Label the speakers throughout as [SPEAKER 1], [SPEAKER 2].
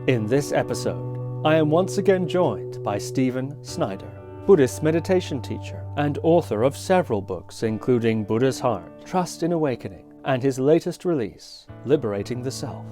[SPEAKER 1] In this episode, I am once again joined by Stephen Snyder, Buddhist meditation teacher and author of several books including Buddha's Heart, Trust in Awakening, and his latest release, Liberating the Self.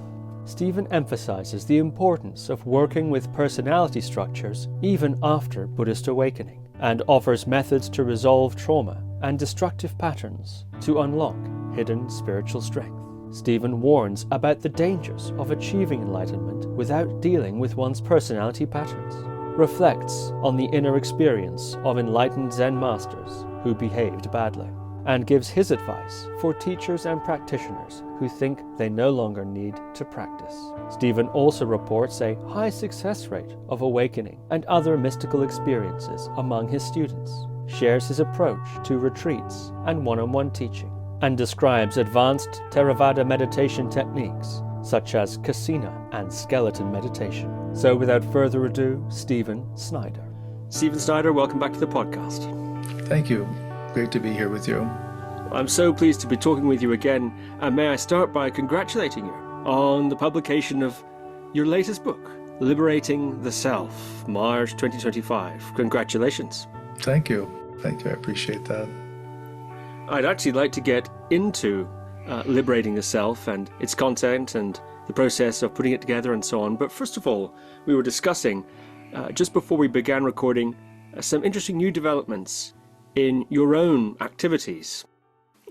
[SPEAKER 1] Stephen emphasizes the importance of working with personality structures even after Buddhist awakening, and offers methods to resolve trauma and destructive patterns to unlock hidden spiritual strength. Stephen warns about the dangers of achieving enlightenment without dealing with one's personality patterns, reflects on the inner experience of enlightened Zen masters who behaved badly, and gives his advice for teachers and practitioners who think they no longer need to practice. Stephen also reports a high success rate of awakening and other mystical experiences among his students, shares his approach to retreats and one-on-one teaching, and describes advanced Theravada meditation techniques such as kasina and skeleton meditation. So without further ado, Stephen Snyder. Stephen Snyder, welcome back to the podcast.
[SPEAKER 2] Thank you. Great to be here with you.
[SPEAKER 1] I'm so pleased to be talking with you again, and may I start by congratulating you on the publication of your latest book, Liberating the Self, March 2025. Congratulations.
[SPEAKER 2] Thank you. Thank you. I appreciate that.
[SPEAKER 1] I'd actually like to get into liberating the self and its content and the process of putting it together and so on. But first of all, we were discussing, just before we began recording, some interesting new developments in your own activities.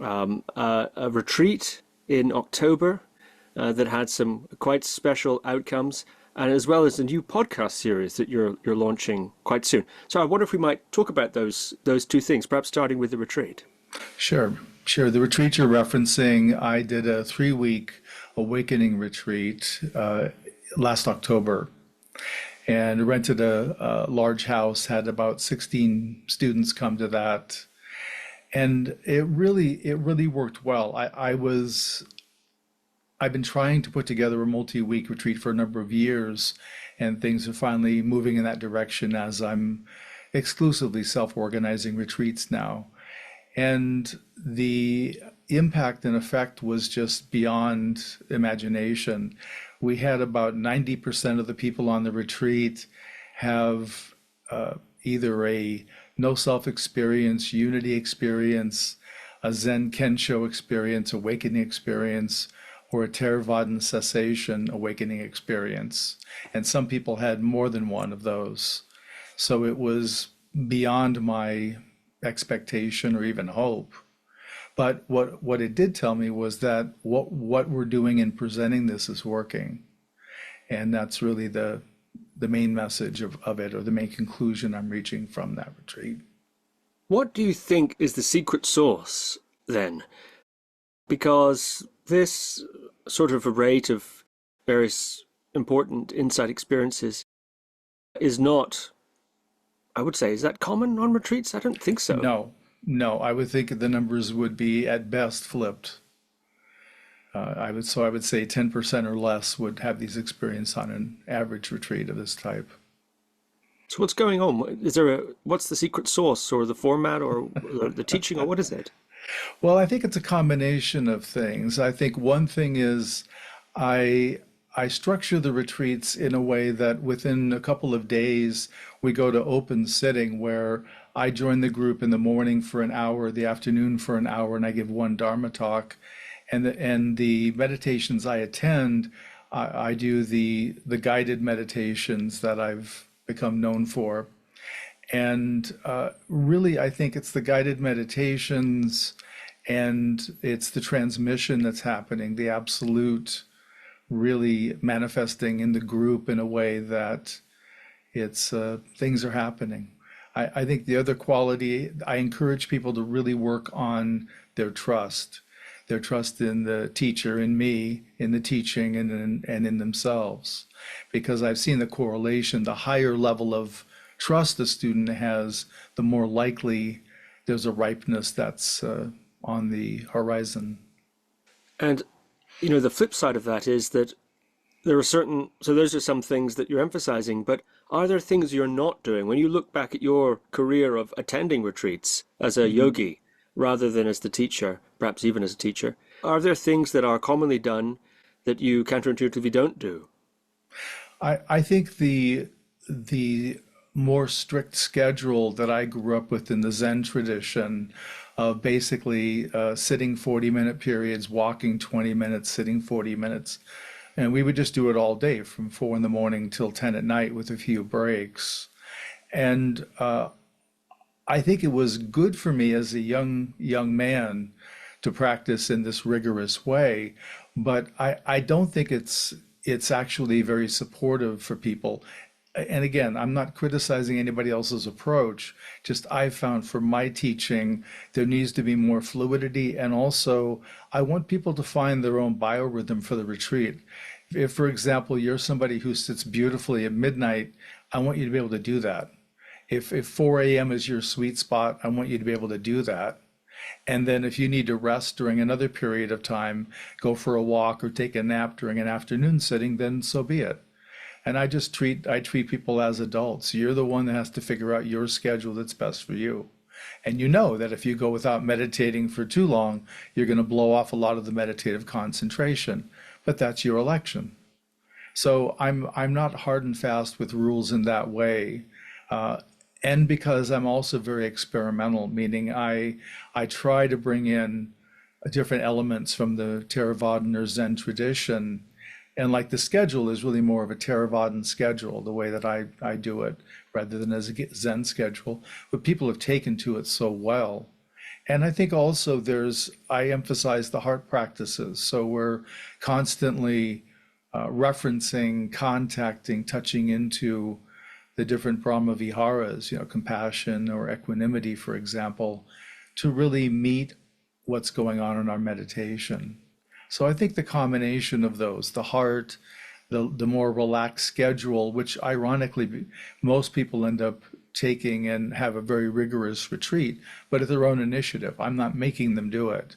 [SPEAKER 1] A retreat in October that had some quite special outcomes, and as well as a new podcast series that you're launching quite soon. So I wonder if we might talk about those two things, perhaps starting with the retreat.
[SPEAKER 2] Sure. The retreat you're referencing, I did a 3-week awakening retreat last October, and rented a large house, had about 16 students come to that. And it really worked well. I've been trying to put together a multi-week retreat for a number of years, and things are finally moving in that direction as I'm exclusively self-organizing retreats now. And the impact and effect was just beyond imagination. We had about 90% of the people on the retreat have either a no self experience, unity experience, a Zen Kensho experience, awakening experience, or a Theravadan cessation awakening experience. And some people had more than one of those. So it was beyond my expectation or even hope. But what it did tell me was that what we're doing in presenting this is working. And that's really the main message of it, or the main conclusion I'm reaching from that retreat.
[SPEAKER 1] What do you think is the secret sauce then? Because this sort of array of various important insight experiences is not, I would say, is that common on retreats? I don't think so. No, I would think the numbers would be at best flipped. I would say 10% or less would have these experiences on an average retreat of this type. So what's going on? What's the secret sauce, or the format, or the teaching, or what is it?
[SPEAKER 2] Well, I think it's a combination of things. I think one thing is I structure the retreats in a way that within a couple of days, we go to open sitting, where I join the group in the morning for an hour, the afternoon for an hour, and I give one Dharma talk. And the meditations I attend, I do the guided meditations that I've become known for. And really, I think it's the guided meditations and it's the transmission that's happening, the absolute really manifesting in the group in a way that it's things are happening. I think the other quality, I encourage people to really work on their trust in the teacher, in me, in the teaching, and in themselves. Because I've seen the correlation, the higher level of trust the student has, the more likely there's a ripeness that's on the horizon.
[SPEAKER 1] And, the flip side of that is that there are so those are some things that you're emphasizing, but are there things you're not doing? When you look back at your career of attending retreats as a yogi, rather than as the teacher, perhaps even as a teacher, are there things that are commonly done that you counterintuitively don't do?
[SPEAKER 2] I think the more strict schedule that I grew up with in the Zen tradition of basically sitting 40-minute periods, walking 20 minutes, sitting 40 minutes, and we would just do it all day from 4 in the morning till 10 at night with a few breaks. And I think it was good for me as a young man to practice in this rigorous way, but I don't think it's actually very supportive for people. And again, I'm not criticizing anybody else's approach, just I found for my teaching, there needs to be more fluidity. And also, I want people to find their own biorhythm for the retreat. If, for example, you're somebody who sits beautifully at midnight, I want you to be able to do that. If 4 a.m. is your sweet spot, I want you to be able to do that. And then if you need to rest during another period of time, go for a walk or take a nap during an afternoon sitting, then so be it. And I treat people as adults. You're the one that has to figure out your schedule that's best for you. And you know that if you go without meditating for too long, you're going to blow off a lot of the meditative concentration. But that's your election. So I'm not hard and fast with rules in that way. Uh, and because I'm also very experimental, meaning I try to bring in different elements from the Theravadan or Zen tradition. And like the schedule is really more of a Theravadan schedule, the way that I do it, rather than as a Zen schedule. But people have taken to it so well. And I think also I emphasize the heart practices. So we're constantly referencing, contacting, touching into the different Brahma Viharas, compassion or equanimity, for example, to really meet what's going on in our meditation. So I think the combination of those, the heart, the more relaxed schedule, which ironically most people end up taking and have a very rigorous retreat, but at their own initiative. I'm not making them do it.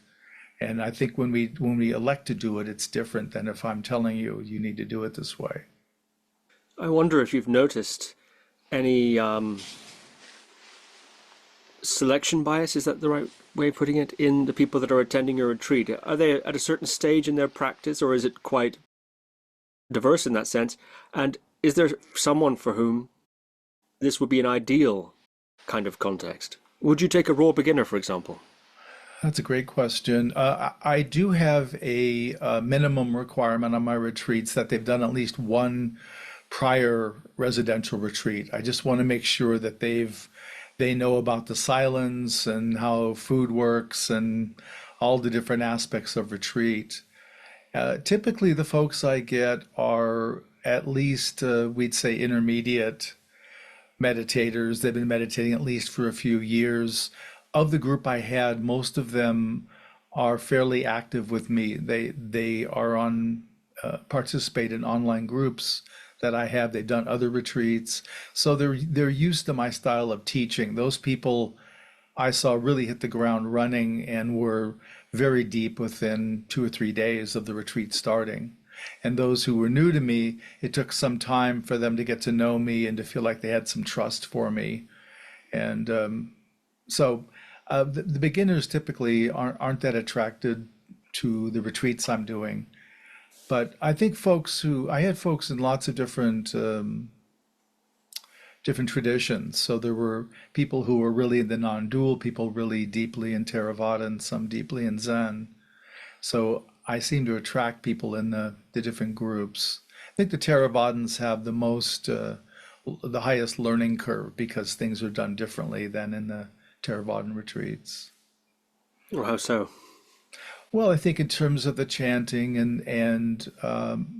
[SPEAKER 2] And I think when we elect to do it, it's different than if I'm telling you you need to do it this way.
[SPEAKER 1] I wonder if you've noticed any selection bias, is that the right way of putting it, in the people that are attending your retreat? Are they at a certain stage in their practice, or is it quite diverse in that sense? And is there someone for whom this would be an ideal kind of context? Would you take a raw beginner, for example?
[SPEAKER 2] That's a great question. I do have a minimum requirement on my retreats that they've done at least one prior residential retreat. I just want to make sure that they know about the silence and how food works and all the different aspects of retreat. Typically, the folks I get are at least, we'd say, intermediate meditators. They've been meditating at least for a few years. Of the group I had, most of them are fairly active with me. They are on participate in online groups that I have. They've done other retreats, so they're used to my style of teaching. Those people I saw really hit the ground running and were very deep within 2 or 3 days of the retreat starting. And those who were new to me, it took some time for them to get to know me and to feel like they had some trust for me. And the beginners typically aren't that attracted to the retreats I'm doing. But I think I had folks in lots of different traditions. So there were people who were really in the non-dual, people really deeply in Theravada, and some deeply in Zen. So I seem to attract people in the different groups. I think the Theravadans have the highest learning curve because things are done differently than in the Theravadan retreats.
[SPEAKER 1] Or how so?
[SPEAKER 2] Well, I think in terms of the chanting and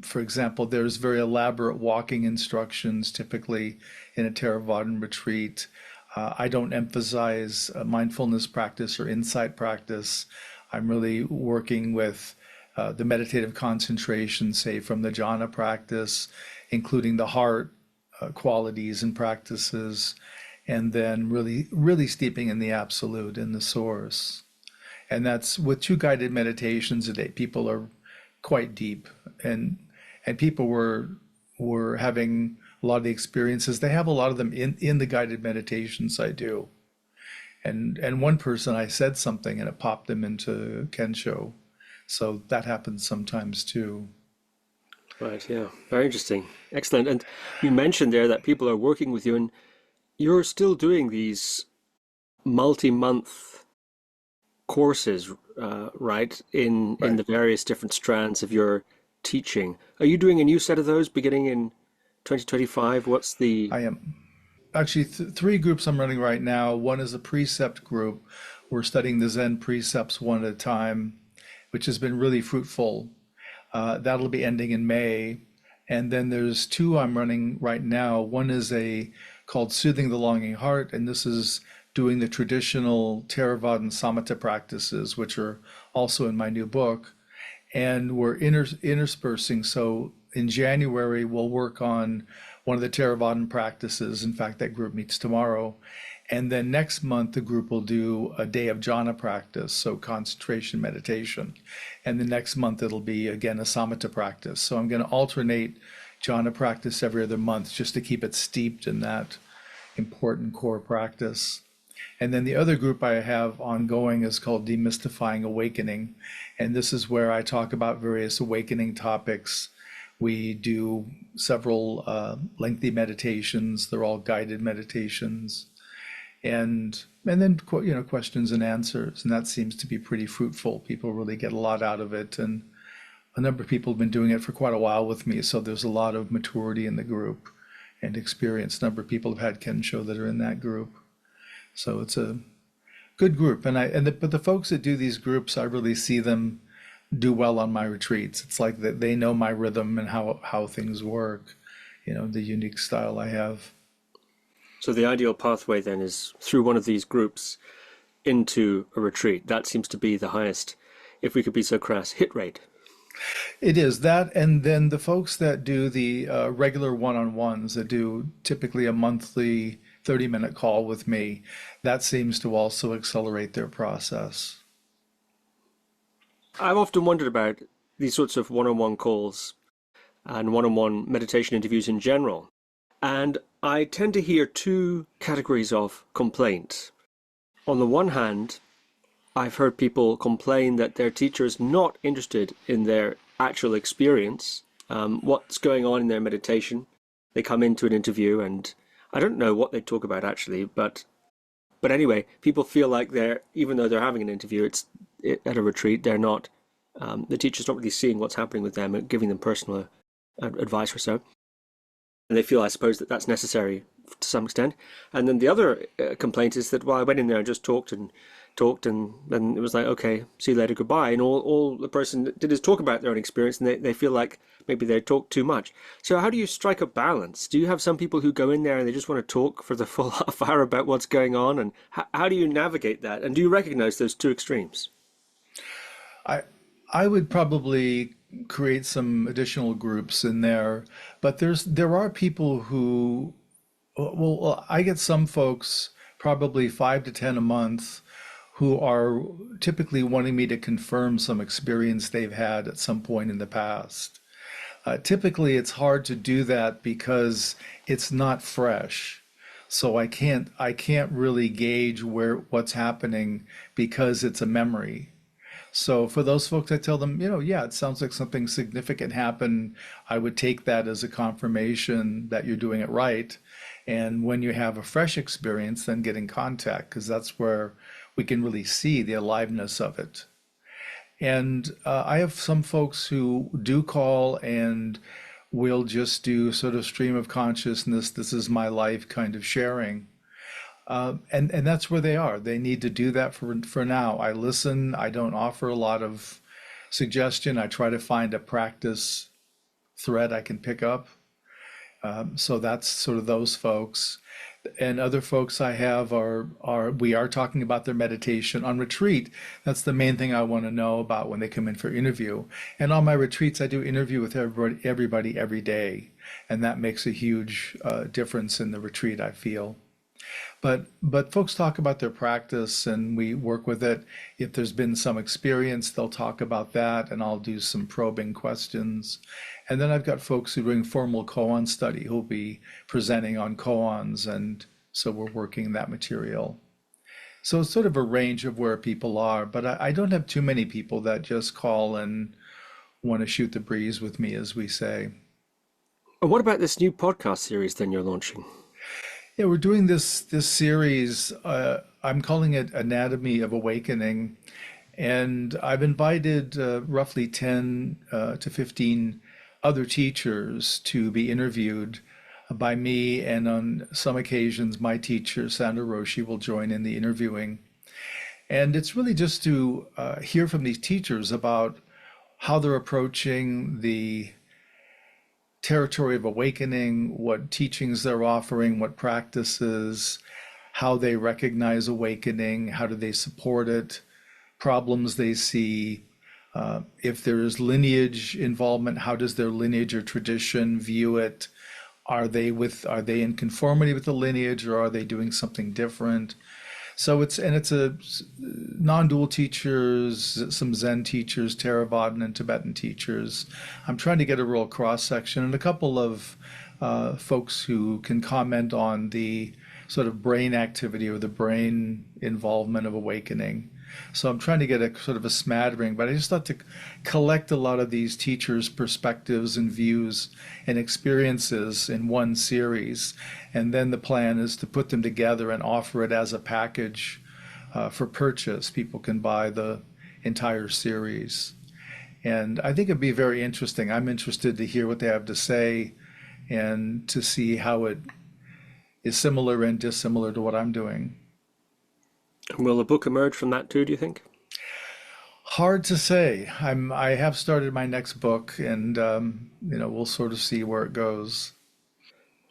[SPEAKER 2] for example, there's very elaborate walking instructions typically in a Theravadan retreat. I don't emphasize mindfulness practice or insight practice. I'm really working with the meditative concentration, say from the jhana practice, including the heart qualities and practices, and then really steeping in the absolute, in the source. And that's with 2 guided meditations a day. People are quite deep, and people were having a lot of the experiences. They have a lot of them in the guided meditations I do. And one person, I said something and it popped them into Kensho. So that happens sometimes too.
[SPEAKER 1] Right, yeah. Very interesting. Excellent. And you mentioned there that people are working with you, and you're still doing these multi-month courses, right, in
[SPEAKER 2] Right.
[SPEAKER 1] the various different strands of your teaching. Are you doing a new set of those beginning in 2025? What's the...
[SPEAKER 2] I am. Actually, three groups I'm running right now. One is a precept group. We're studying the Zen precepts one at a time, which has been really fruitful. That'll be ending in May. And then there's two I'm running right now. One is a called Soothing the Longing Heart, and this is doing the traditional Theravadan shamata practices, which are also in my new book. And we're interspersing. So in January, we'll work on one of the Theravadan practices. In fact, that group meets tomorrow. And then next month, the group will do a day of jhana practice, so concentration meditation. And the next month, it'll be again a samatha practice. So I'm going to alternate jhana practice every other month just to keep it steeped in that important core practice. And then the other group I have ongoing is called Demystifying Awakening. And this is where I talk about various awakening topics. We do several lengthy meditations. They're all guided meditations. And then questions and answers. And that seems to be pretty fruitful. People really get a lot out of it. And a number of people have been doing it for quite a while with me. So there's a lot of maturity in the group and experience. A number of people have had Kensho that are in that group. So it's a good group. But the folks that do these groups, I really see them do well on my retreats. It's like that they know my rhythm and how things work, the unique style I have.
[SPEAKER 1] So the ideal pathway then is through one of these groups into a retreat. That seems to be the highest, if we could be so crass, hit rate.
[SPEAKER 2] It is that, and then the folks that do the regular one-on-ones that do typically a monthly 30-minute call with me, that seems to also accelerate their process.
[SPEAKER 1] I've often wondered about these sorts of one-on-one calls and one-on-one meditation interviews in general. And I tend to hear two categories of complaint. On the one hand, I've heard people complain that their teacher is not interested in their actual experience, what's going on in their meditation. They come into an interview and I don't know what they talk about actually, but anyway, people feel like even though they're having an interview, at a retreat, they're not, the teacher's not really seeing what's happening with them and giving them personal advice or so. And they feel, I suppose, that that's necessary to some extent. And then the other complaint is that, well, I went in there and just talked, and then it was like, okay, see you later, goodbye. And all the person did is talk about their own experience, and they feel like maybe they talk too much. So how do you strike a balance? Do you have some people who go in there and they just want to talk for the full half hour about what's going on? And how do you navigate that? And do you recognize those two extremes?
[SPEAKER 2] I I would probably create some additional groups in there, but there are people who I get some folks, probably 5 to 10 a month, who are typically wanting me to confirm some experience they've had at some point in the past. Typically, it's hard to do that because it's not fresh. So I can't really gauge what's happening because it's a memory. So for those folks, I tell them, yeah, it sounds like something significant happened. I would take that as a confirmation that you're doing it right. And when you have a fresh experience, then get in contact because that's where we can really see the aliveness of it. And I have some folks who do call and will just do sort of stream of consciousness, this is my life kind of sharing. And that's where they are. They need to do that for now. I listen. I don't offer a lot of suggestion. I try to find a practice thread I can pick up. So that's sort of those folks. And other folks I have we are talking about their meditation on retreat. That's the main thing I want to know about when they come in for interview. And on my retreats, I do interview with everybody every day, and that makes a huge difference in the retreat, I feel. But folks talk about their practice and we work with it. If there's been some experience, they'll talk about that and I'll do some probing questions. And then I've got folks who are doing formal koan study who'll be presenting on koans, and so we're working that material. So it's sort of a range of where people are, but I don't have too many people that just call and want to shoot the breeze with me, as we say.
[SPEAKER 1] And what about this new podcast series then you're launching?
[SPEAKER 2] Yeah, we're doing this series. I'm calling it Anatomy of Awakening, and I've invited roughly 10 to 15 other teachers to be interviewed by me, and on some occasions, my teacher, Sandra Roshi, will join in the interviewing. And it's really just to hear from these teachers about how they're approaching the territory of awakening, what teachings they're offering, what practices, how they recognize awakening, how do they support it, problems they see. If there is lineage involvement, how does their lineage or tradition view it? Are they in conformity with the lineage, or are they doing something different? So it's a non-dual teachers, some Zen teachers, Theravadan and Tibetan teachers. I'm trying to get a real cross section and a couple of folks who can comment on the sort of brain activity or the brain involvement of awakening. So I'm trying to get a sort of a smattering, but I just thought to collect a lot of these teachers' perspectives and views and experiences in one series. And then the plan is to put them together and offer it as a package for purchase. People can buy the entire series. And I think it'd be very interesting. I'm interested to hear what they have to say and to see how it is similar and dissimilar to what I'm doing.
[SPEAKER 1] Will a book emerge from that too, do you think?
[SPEAKER 2] Hard to say. I have started my next book, and we'll sort of see where it goes.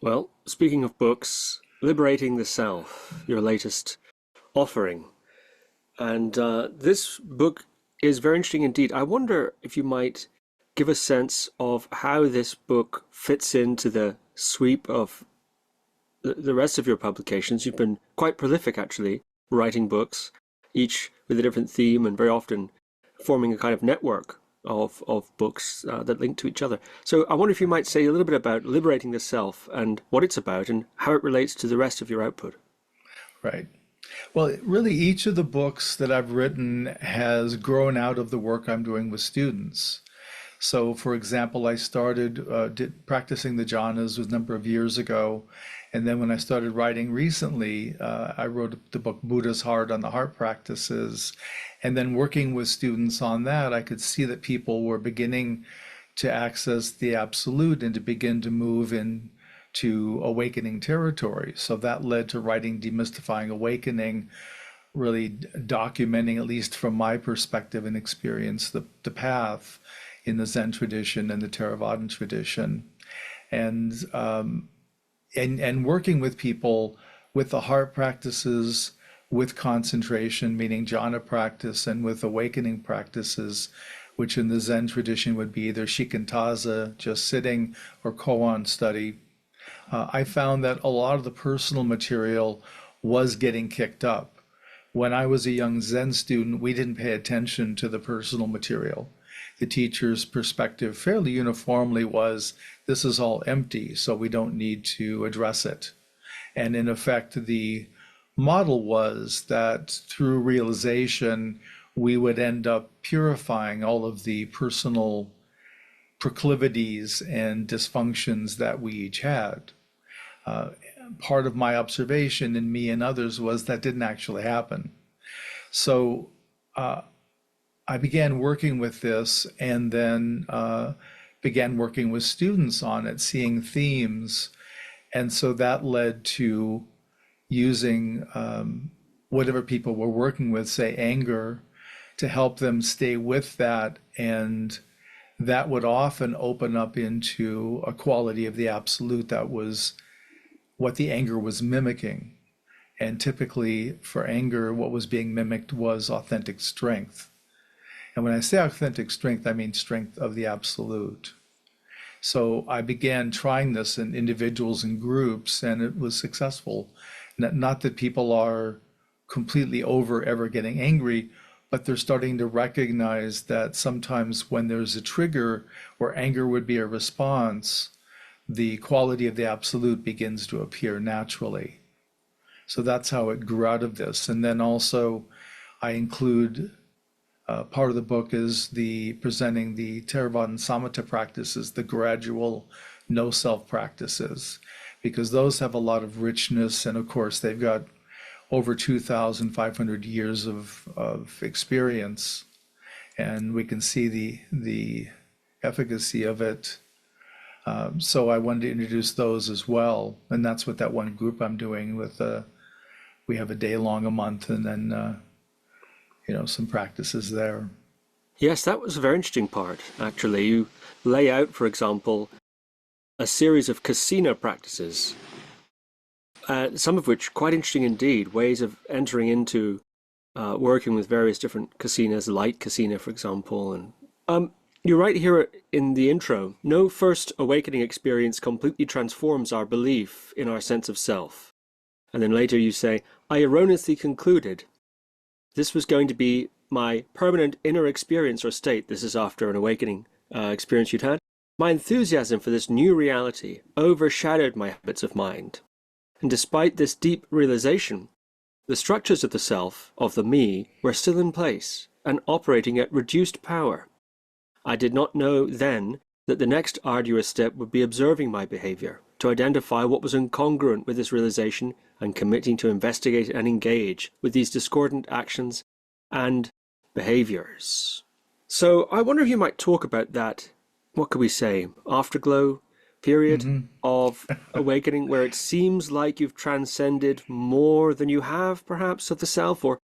[SPEAKER 1] Well, speaking of books, Liberating the Self, your latest offering. And this book is very interesting indeed. I wonder if you might give a sense of how this book fits into the sweep of the rest of your publications. You've been quite prolific, actually, writing books, each with a different theme and very often forming a kind of network of books that link to each other. So I wonder if you might say a little bit about Liberating the Self and what it's about and how it relates to the rest of your output.
[SPEAKER 2] Right. Well, really, each of the books that I've written has grown out of the work I'm doing with students. So, for example, I started practicing the jhanas a number of years ago. And then when I started writing recently, I wrote the book Buddha's Heart on the heart practices. And then working with students on that, I could see that people were beginning to access the absolute and to begin to move into awakening territory. So that led to writing Demystifying Awakening, really documenting, at least from my perspective and experience, the path in the Zen tradition and the Theravadan tradition. And working with people with the heart practices, with concentration, meaning jhana practice, and with awakening practices, which in the Zen tradition would be either shikantaza, just sitting, or koan study. I found that a lot of the personal material was getting kicked up. When I was a young Zen student, we didn't pay attention to the personal material. The teacher's perspective fairly uniformly was, this is all empty, so we don't need to address it. And in effect, the model was that through realization, we would end up purifying all of the personal proclivities and dysfunctions that we each had. Part of my observation in me and others was that didn't actually happen. So I began working with this, and then began working with students on it, seeing themes. And so that led to using whatever people were working with, say anger, to help them stay with that. And that would often open up into a quality of the absolute that was what the anger was mimicking. And typically for anger, what was being mimicked was authentic strength. And when I say authentic strength, I mean strength of the absolute. So I began trying this in individuals and groups, and it was successful. Not that people are completely over ever getting angry, but they're starting to recognize that sometimes when there's a trigger where anger would be a response, the quality of the absolute begins to appear naturally. So that's how it grew out of this. And then also I include part of the book is the presenting the Theravadan samatha practices, the gradual no self practices, because those have a lot of richness, and of course they've got over 2,500 years of experience, and we can see the efficacy of it. So I wanted to introduce those as well, and that's what that one group I'm doing with. We have a day long a month, and then some practices there.
[SPEAKER 1] Yes, that was a very interesting part, actually. You lay out, for example, a series of kasina practices, some of which quite interesting indeed, ways of entering into working with various different kasinas, light kasina, for example. And you write here in the intro, no first awakening experience completely transforms our belief in our sense of self. And then later you say, I erroneously concluded this was going to be my permanent inner experience or state. This is after an awakening experience you'd had. My enthusiasm for this new reality overshadowed my habits of mind. And despite this deep realization, the structures of the self, of the me, were still in place and operating at reduced power. I did not know then that the next arduous step would be observing my behavior, to identify what was incongruent with this realization and committing to investigate and engage with these discordant actions and behaviors. So I wonder if you might talk about that, what could we say, afterglow period of awakening, where it seems like you've transcended more than you have, perhaps, of the self, or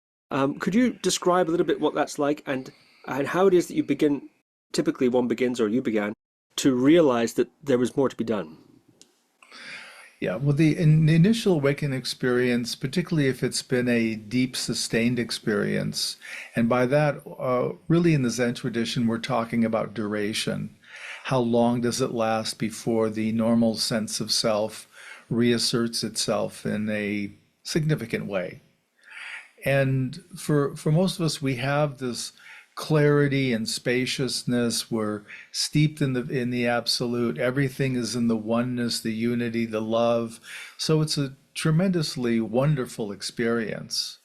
[SPEAKER 1] could you describe a little bit what that's like and how it is that you begin, typically one begins, or you began, to realize that there was more to be done?
[SPEAKER 2] Yeah, well, in the initial awakening experience, particularly if it's been a deep, sustained experience, and by that, really in the Zen tradition, we're talking about duration. How long does it last before the normal sense of self reasserts itself in a significant way? And for most of us, we have this clarity and spaciousness. We're steeped in the absolute. Everything is in the oneness, the unity, the love. So it's a tremendously wonderful experience.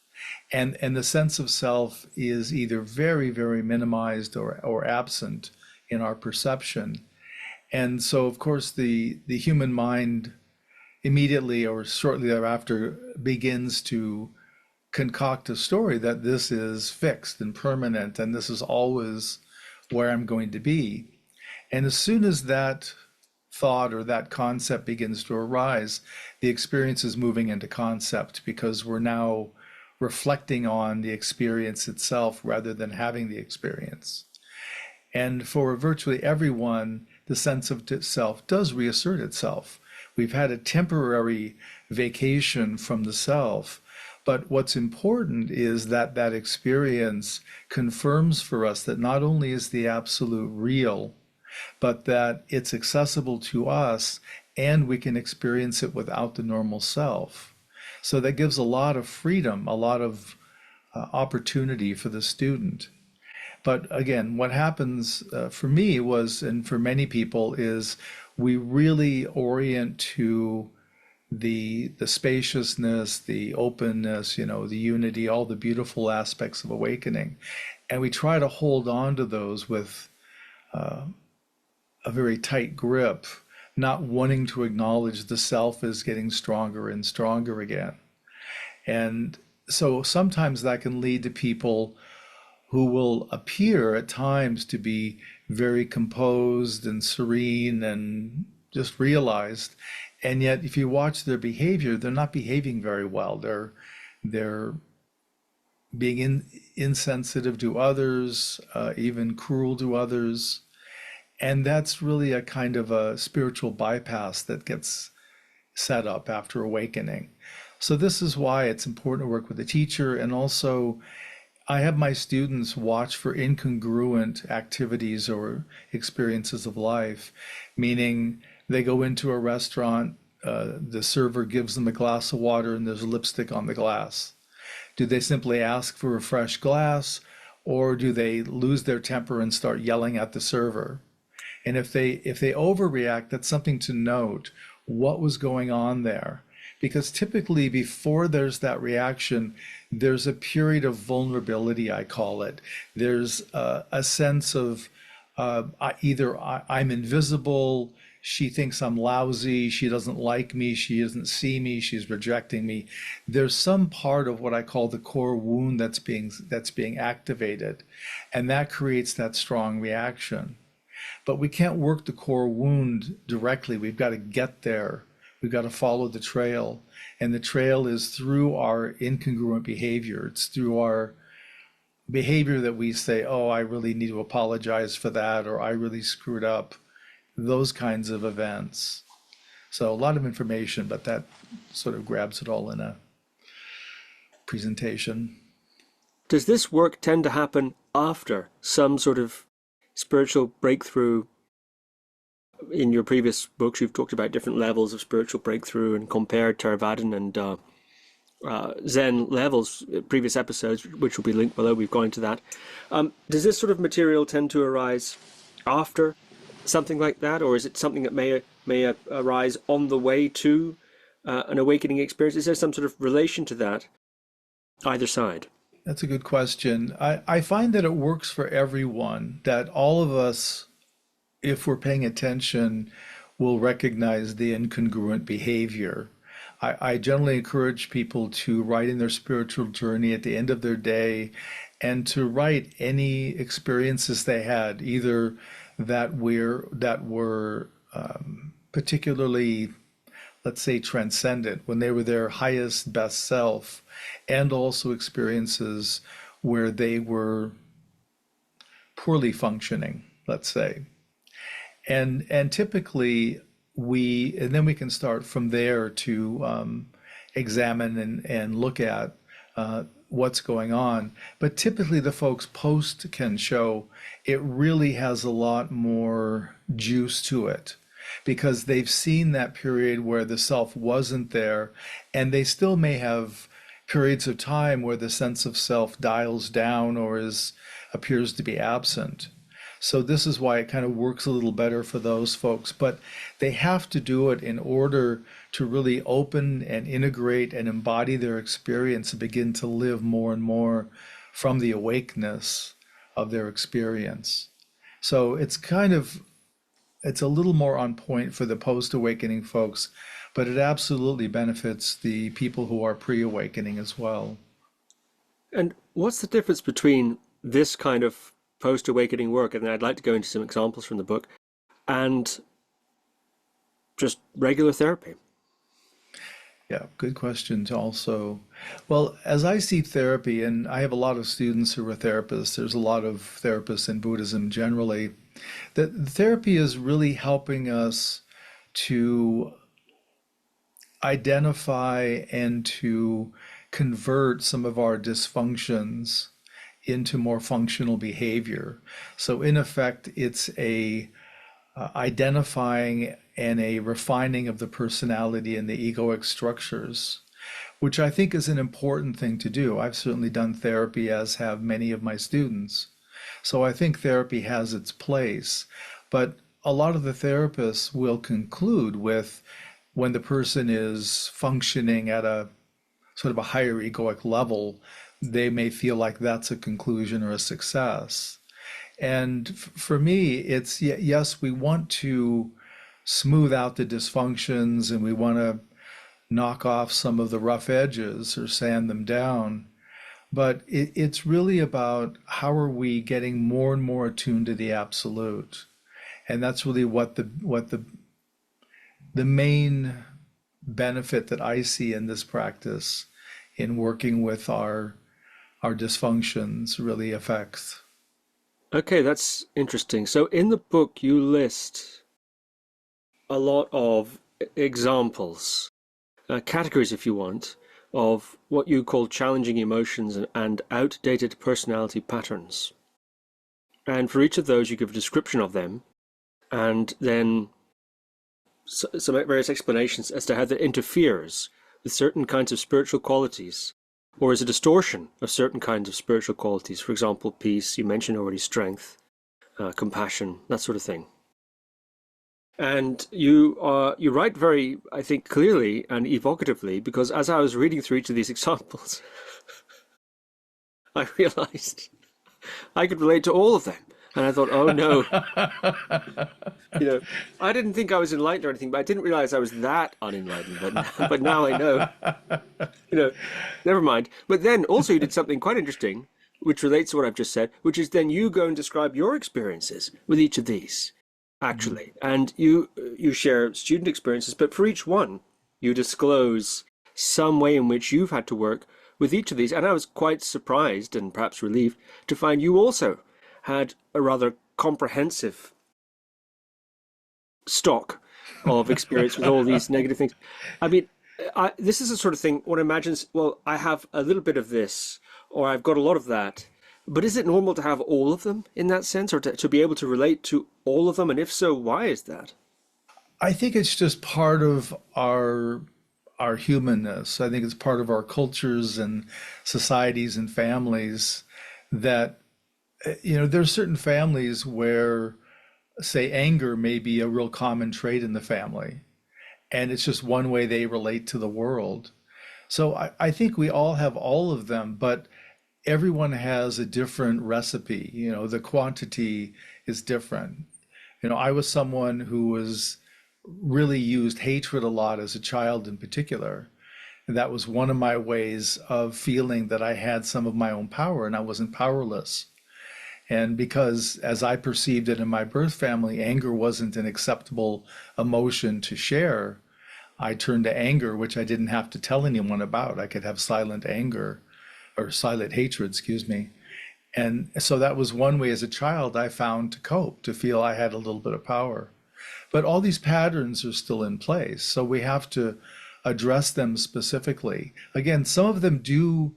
[SPEAKER 2] And the sense of self is either very, very minimized or absent in our perception. And so, of course, the human mind immediately or shortly thereafter begins to concoct a story that this is fixed and permanent and this is always where I'm going to be. And as soon as that thought or that concept begins to arise, the experience is moving into concept because we're now reflecting on the experience itself rather than having the experience. And for virtually everyone, the sense of self does reassert itself. We've had a temporary vacation from the self, but what's important is that that experience confirms for us that not only is the absolute real, but that it's accessible to us and we can experience it without the normal self. So that gives a lot of freedom, a lot of opportunity for the student. But again, what happens for me was, and for many people, is we really orient to the spaciousness, the openness, the unity, all the beautiful aspects of awakening. And we try to hold on to those with a very tight grip, not wanting to acknowledge the self is getting stronger and stronger again. And so sometimes that can lead to people who will appear at times to be very composed and serene and just realized. And yet, if you watch their behavior, they're not behaving very well. They're being insensitive to others, even cruel to others. And that's really a kind of a spiritual bypass that gets set up after awakening. So this is why it's important to work with a teacher. And also, I have my students watch for incongruent activities or experiences of life, meaning they go into a restaurant, the server gives them a glass of water and there's lipstick on the glass. Do they simply ask for a fresh glass, or do they lose their temper and start yelling at the server? And if they overreact, that's something to note. What was going on there? Because typically before there's that reaction, there's a period of vulnerability, I call it. There's a sense of I'm invisible, she thinks I'm lousy, she doesn't like me, she doesn't see me, she's rejecting me. There's some part of what I call the core wound that's being activated, and that creates that strong reaction. But we can't work the core wound directly. We've got to get there. We've got to follow the trail. And the trail is through our incongruent behavior. It's through our behavior that we say, oh, I really need to apologize for that, or I really screwed up. Those kinds of events. So a lot of information, but that sort of grabs it all in a presentation.
[SPEAKER 1] Does this work tend to happen after some sort of spiritual breakthrough? In your previous books, you've talked about different levels of spiritual breakthrough and compared Theravadan and Zen levels, previous episodes, which will be linked below. We've gone into that. Does this sort of material tend to arise after something like that, or is it something that may arise on the way to an awakening experience? Is there some sort of relation to that, either side?
[SPEAKER 2] That's a good question. I find that it works for everyone, that all of us, if we're paying attention, will recognize the incongruent behavior. I generally encourage people to write in their spiritual journey at the end of their day and to write any experiences they had, either that were particularly, let's say, transcendent, when they were their highest, best self, and also experiences where they were poorly functioning, let's say. And typically and then we can start from there to examine and look at what's going on. But typically the folks post can show it really has a lot more juice to it, because they've seen that period where the self wasn't there, and they still may have periods of time where the sense of self dials down or appears to be absent. So this is why it kind of works a little better for those folks, but they have to do it in order to really open and integrate and embody their experience and begin to live more and more from the awakeness of their experience. So it's a little more on point for the post-awakening folks, but it absolutely benefits the people who are pre-awakening as well.
[SPEAKER 1] And what's the difference between this kind of post-awakening work, and then I'd like to go into some examples from the book, and just regular therapy?
[SPEAKER 2] Yeah, good question also. Well, as I see therapy, and I have a lot of students who are therapists, there's a lot of therapists in Buddhism generally, that therapy is really helping us to identify and to convert some of our dysfunctions into more functional behavior. So in effect, it's a identifying and a refining of the personality and the egoic structures, which I think is an important thing to do. I've certainly done therapy, as have many of my students. So I think therapy has its place, but a lot of the therapists will conclude with, when the person is functioning at a sort of a higher egoic level, they may feel like that's a conclusion or a success. And for me, it's yes, we want to smooth out the dysfunctions and we want to knock off some of the rough edges or sand them down. But it's really about how are we getting more and more attuned to the absolute. And that's really what the main benefit that I see in this practice, in working with our dysfunctions, really affects.
[SPEAKER 1] Okay, that's interesting. So in the book, you list a lot of examples, categories, if you want, of what you call challenging emotions and outdated personality patterns. And for each of those, you give a description of them, and then some various explanations as to how that interferes with certain kinds of spiritual qualities, or is a distortion of certain kinds of spiritual qualities. For example, peace, you mentioned already, strength, compassion, that sort of thing. And you write very, I think, clearly and evocatively, because as I was reading through each of these examples, I realized I could relate to all of them. And I thought, oh no, you know, I didn't think I was enlightened or anything, but I didn't realize I was that unenlightened. But now I know, never mind. But then also you did something quite interesting, which relates to what I've just said, which is then you go and describe your experiences with each of these,
[SPEAKER 2] Mhm.
[SPEAKER 1] actually. And you share student experiences, but for each one, you disclose some way in which you've had to work with each of these. And I was quite surprised and perhaps relieved to find you also had a rather comprehensive stock of experience with all these negative things. I mean, this is the sort of thing one imagines, well, I have a little bit of this, or I've got a lot of that. But is it normal to have all of them in that sense, or to be able to relate to all of them? And if so, why is that?
[SPEAKER 2] I think it's just part of our humanness. I think it's part of our cultures and societies and families that there's certain families where, say, anger may be a real common trait in the family, and it's just one way they relate to the world. So I think we all have all of them, but everyone has a different recipe. The quantity is different. I was someone who was really used hatred a lot as a child in particular. And that was one of my ways of feeling that I had some of my own power and I wasn't powerless. And because, as I perceived it in my birth family, anger wasn't an acceptable emotion to share, I turned to anger, which I didn't have to tell anyone about. I could have silent anger or silent hatred, excuse me. And so that was one way as a child I found to cope, to feel I had a little bit of power. But all these patterns are still in place. So we have to address them specifically. Again, some of them do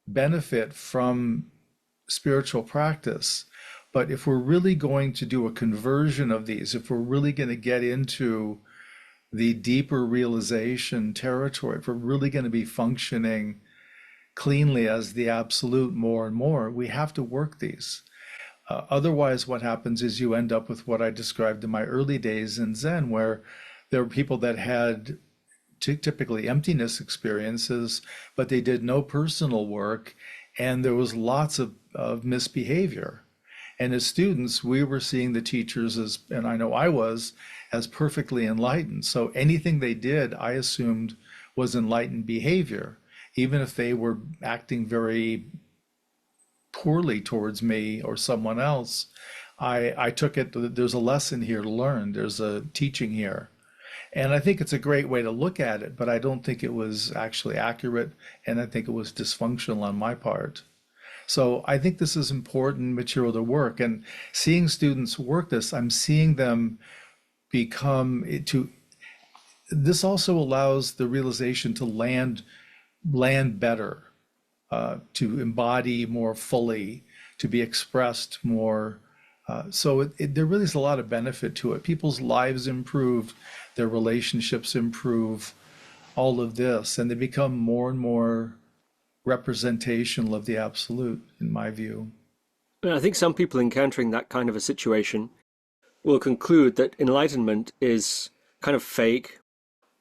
[SPEAKER 2] benefit from spiritual practice. But if we're really going to do a conversion of these, if we're really going to get into the deeper realization territory, if we're really going to be functioning cleanly as the absolute more and more, we have to work these. Otherwise, what happens is you end up with what I described in my early days in Zen, where there were people that had typically emptiness experiences, but they did no personal work, and there was lots of misbehavior. And as students, we were seeing the teachers as, and I know I was, as perfectly enlightened. So anything they did, I assumed was enlightened behavior, even if they were acting very poorly towards me or someone else. I took it, there's a lesson here to learn, there's a teaching here. And I think it's a great way to look at it, but I don't think it was actually accurate, and I think it was dysfunctional on my part. So I think this is important material to work. And seeing students work this, I'm seeing them become to this also allows the realization to land better, to embody more fully, to be expressed more. There really is a lot of benefit to it. People's lives improve, their relationships improve, all of this, and they become more and more representational of the absolute, in my view.
[SPEAKER 1] And I think some people encountering that kind of a situation will conclude that enlightenment is kind of fake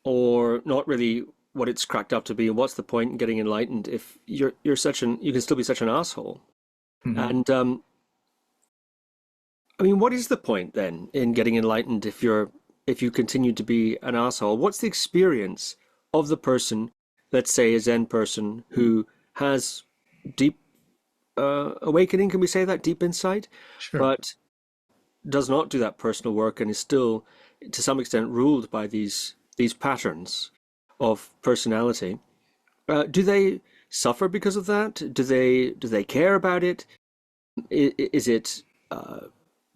[SPEAKER 1] or not really what it's cracked up to be. And what's the point in getting enlightened if you can still be such an asshole?
[SPEAKER 2] Mhm.
[SPEAKER 1] And I mean, what is the point then in getting enlightened if you continue to be an asshole? What's the experience of the person, let's say a Zen person who has deep awakening? Can we say that deep insight,
[SPEAKER 2] Sure.
[SPEAKER 1] but does not do that personal work and is still, to some extent, ruled by these patterns of personality? Do they suffer because of that? Do they care about it? Is it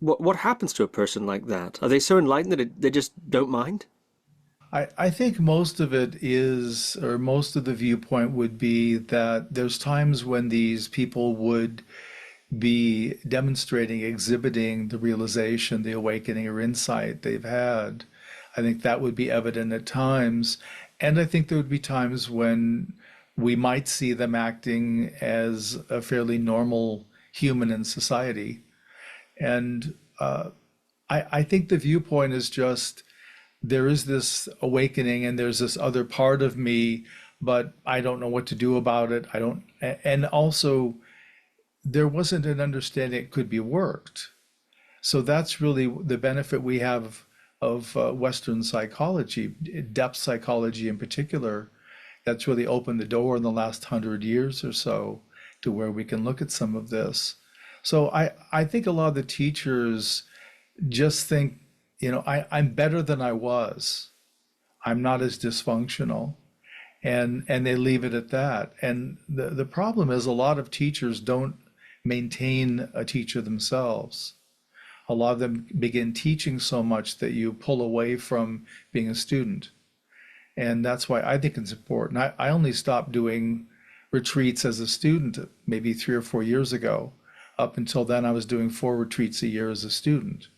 [SPEAKER 1] what happens to a person like that? Are they so enlightened that they just don't mind?
[SPEAKER 2] I think most of it is, or most of the viewpoint would be that there's times when these people would be demonstrating, exhibiting the realization, the awakening or insight they've had. I think that would be evident at times. And I think there would be times when we might see them acting as a fairly normal human in society. And I think the viewpoint is just there is this awakening and there's this other part of me, but I don't know what to do about it. I don't, and also there wasn't an understanding it could be worked. So that's really the benefit we have of Western psychology, depth psychology in particular. That's really opened the door in the last 100 years or so to where we can look at some of this. So I think a lot of the teachers just think, I'm better than I was. I'm not as dysfunctional. And they leave it at that. And the problem is a lot of teachers don't maintain a teacher themselves. A lot of them begin teaching so much that you pull away from being a student. And that's why I think it's important. I only stopped doing retreats as a student maybe 3 or 4 years ago. Up until then, I was doing 4 retreats a year as a student.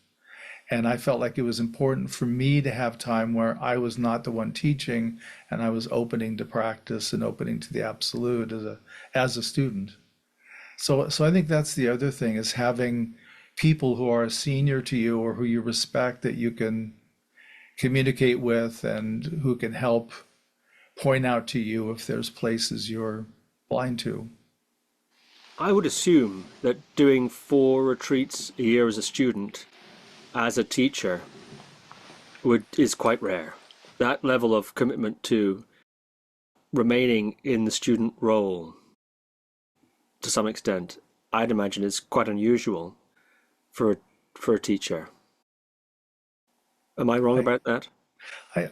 [SPEAKER 2] And I felt like it was important for me to have time where I was not the one teaching and I was opening to practice and opening to the absolute as a student. So I think that's the other thing, is having people who are senior to you or who you respect that you can communicate with and who can help point out to you if there's places you're blind to.
[SPEAKER 1] I would assume that doing 4 retreats a year as a student, as a teacher, is quite rare. That level of commitment to remaining in the student role, to some extent, I'd imagine is quite unusual for a teacher. Am I wrong
[SPEAKER 2] I,
[SPEAKER 1] about that?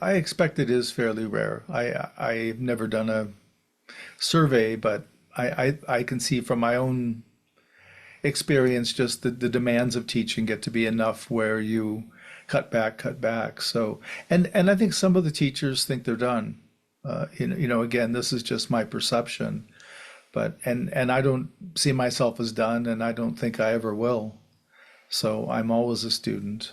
[SPEAKER 2] I expect it is fairly rare. I've never done a survey, but I can see from my own experience just the demands of teaching get to be enough where you cut back. So, and I think some of the teachers think they're done. Again, this is just my perception, but and I don't see myself as done, and I don't think I ever will. So I'm always a student.